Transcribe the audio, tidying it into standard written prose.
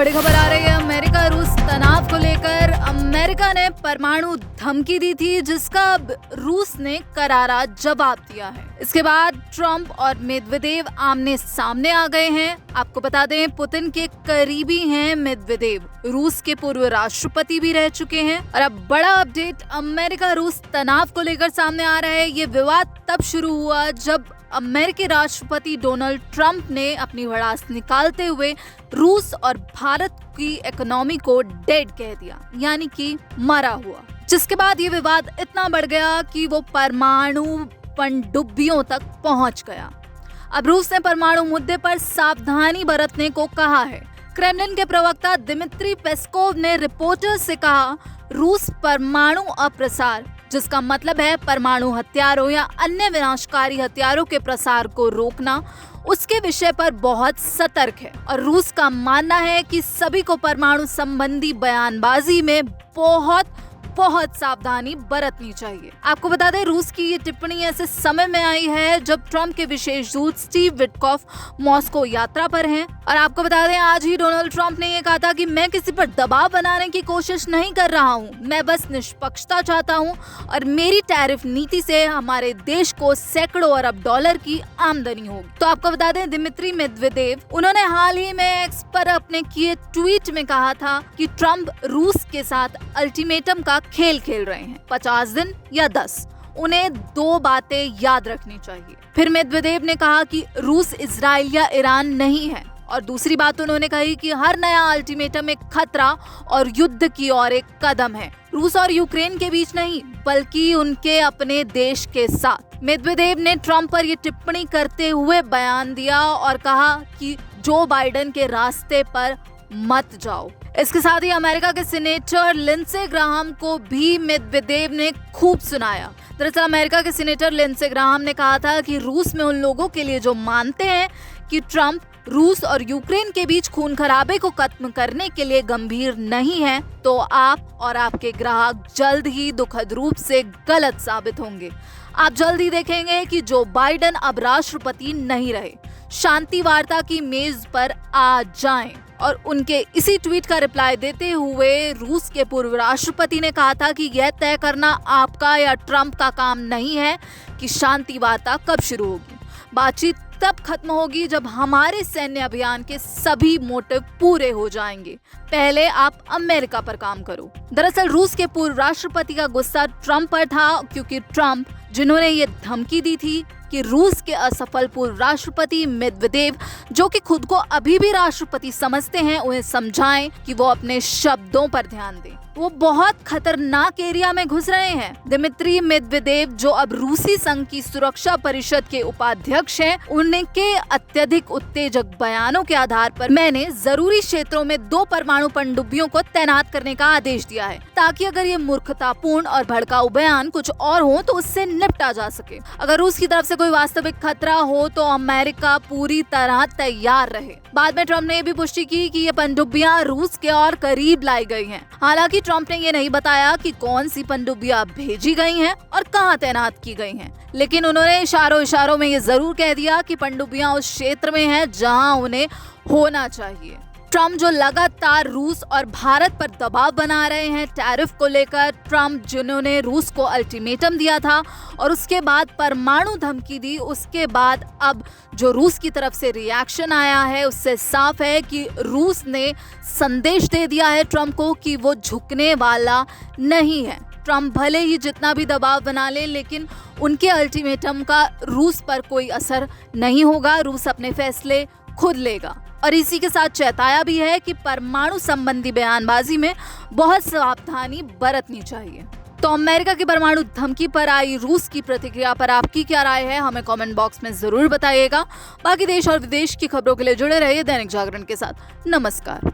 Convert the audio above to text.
बड़ी खबर आ रही है अमेरिका रूस तनाव को लेकर। अमेरिका ने परमाणु धमकी दी थी जिसका अब रूस ने करारा जवाब दिया है। इसके बाद ट्रंप और मेदवेदेव आमने सामने आ गए हैं। आपको बता दें, पुतिन के करीबी हैं मेदवेदेव, रूस के पूर्व राष्ट्रपति भी रह चुके हैं। और अब बड़ा अपडेट अमेरिका रूस तनाव को लेकर सामने आ रहा है। ये विवाद तब शुरू हुआ जब अमेरिकी राष्ट्रपति डोनाल्ड ट्रंप ने अपनी भड़ास निकालते हुए रूस और भारत की इकोनॉमी को डेड कह दिया, यानी कि मरा हुआ। जिसके बाद ये विवाद इतना बढ़ गया कि वो परमाणु पनडुब्बियों तक पहुंच गया। अब रूस ने परमाणु मुद्दे पर सावधानी बरतने को कहा है। क्रेमलिन के प्रवक्ता दिमित्री पेस्कोव ने रिपोर्टर्स से कहा, रूस परमाणु अप्रसार, जिसका मतलब है परमाणु हथियारों या अन्य विनाशकारी हथियारों के प्रसार को रोकना, उसके विषय पर बहुत सतर्क है। और रूस का मानना है कि सभी को परमाणु संबंधी बयानबाजी में बहुत सावधानी बरतनी चाहिए। आपको बता दें, रूस की ये टिप्पणी ऐसे समय में आई है जब ट्रंप के विशेष दूत स्टीव विटकॉफ मॉस्को यात्रा पर हैं। और आपको बता दें, आज ही डोनाल्ड ट्रंप ने ये कहा था कि मैं किसी पर दबाव बनाने की कोशिश नहीं कर रहा हूँ, मैं बस निष्पक्षता चाहता हूँ और मेरी टैरिफ नीति से हमारे देश को सैकड़ों अरब डॉलर की आमदनी होगी। तो आपको बता दें, दिमित्री मेदवेदेव, उन्होंने हाल ही में एक्स पर अपने किए ट्वीट में कहा था कि ट्रंप रूस के साथ अल्टीमेटम का खेल खेल रहे हैं, 50 दिन या 10। उन्हें 2 बातें याद रखनी चाहिए। फिर मेदवेदेव ने कहा कि रूस इजराइल या ईरान नहीं है। और दूसरी बात उन्होंने कही कि हर नया अल्टीमेटम एक खतरा और युद्ध की ओर एक कदम है, रूस और यूक्रेन के बीच नहीं बल्कि उनके अपने देश के साथ। मेदवेदेव ने ट्रंप पर यह टिप्पणी करते हुए बयान दिया और कहा कि जो बाइडेन के रास्ते पर मत जाओ। इसके साथ ही अमेरिका के सीनेटर लिंडसे ग्राहम को भी मेदवेदेव ने खूब सुनाया। दरअसल अमेरिका के सीनेटर लिंडसे ग्राहम ने कहा था कि रूस में उन लोगों के लिए जो मानते हैं कि ट्रंप रूस और यूक्रेन के बीच खून खराबे को खत्म करने के लिए गंभीर नहीं है, तो आप और आपके ग्राहक जल्द ही दुखद रूप से गलत साबित होंगे। आप जल्द ही देखेंगे कि जो बाइडेन अब राष्ट्रपति नहीं रहे, शांति वार्ता की मेज पर आ जाएं। और उनके इसी ट्वीट का रिप्लाई देते हुए रूस के पूर्व राष्ट्रपति ने कहा था कि यह तय करना आपका या ट्रंप का काम नहीं है कि शांति वार्ता कब शुरू होगी। बातचीत तब खत्म होगी जब हमारे सैन्य अभियान के सभी मोटिव पूरे हो जाएंगे। पहले आप अमेरिका पर काम करो। दरअसल रूस के पूर्व राष्ट्रपति का गुस्सा ट्रंप पर था, क्योंकि ट्रंप, जिन्होंने ये धमकी दी थी कि रूस के असफल पूर्व राष्ट्रपति मेदवेदेव, जो कि खुद को अभी भी राष्ट्रपति समझते हैं, उन्हें समझाएं कि वो अपने शब्दों पर ध्यान दें। वो बहुत खतरनाक एरिया में घुस रहे हैं। दिमित्री मेदवेदेव, जो अब रूसी संघ की सुरक्षा परिषद के उपाध्यक्ष हैं, उनके अत्यधिक उत्तेजक बयानों के आधार पर मैंने जरूरी क्षेत्रों में 2 परमाणु पनडुब्बियों को तैनात करने का आदेश दिया है, ताकि अगर ये मूर्खतापूर्ण और भड़काऊ बयान कुछ और हो तो उससे निपटा जा सके। अगर रूस की तरफ से कोई वास्तविक खतरा हो तो अमेरिका पूरी तरह तैयार रहे। बाद में ट्रंप ने भी पुष्टि की कि ये पनडुब्बियां रूस के और करीब लाई गई हैं। हालांकि ट्रंप ने ये नहीं बताया कि कौन सी पनडुब्बियां भेजी गई हैं और कहां तैनात की गई हैं, लेकिन उन्होंने इशारों में ये जरूर कह दिया कि पनडुब्बियां उस क्षेत्र में हैं जहां उन्हें होना चाहिए। ट्रंप जो लगातार रूस और भारत पर दबाव बना रहे हैं टैरिफ को लेकर, ट्रंप जिन्होंने रूस को अल्टीमेटम दिया था और उसके बाद परमाणु धमकी दी, उसके बाद अब जो रूस की तरफ से रिएक्शन आया है, उससे साफ है कि रूस ने संदेश दे दिया है ट्रंप को कि वो झुकने वाला नहीं है। ट्रंप भले ही जितना भी दबाव बना ले, लेकिन उनके अल्टीमेटम का रूस पर कोई असर नहीं होगा। रूस अपने फैसले खुद लेगा। और इसी के साथ चेताया भी है कि परमाणु संबंधी बयानबाजी में बहुत सावधानी बरतनी चाहिए। तो अमेरिका की परमाणु धमकी पर आई रूस की प्रतिक्रिया पर आपकी क्या राय है, हमें कमेंट बॉक्स में जरूर बताइएगा। बाकी देश और विदेश की खबरों के लिए जुड़े रहिए दैनिक जागरण के साथ। नमस्कार।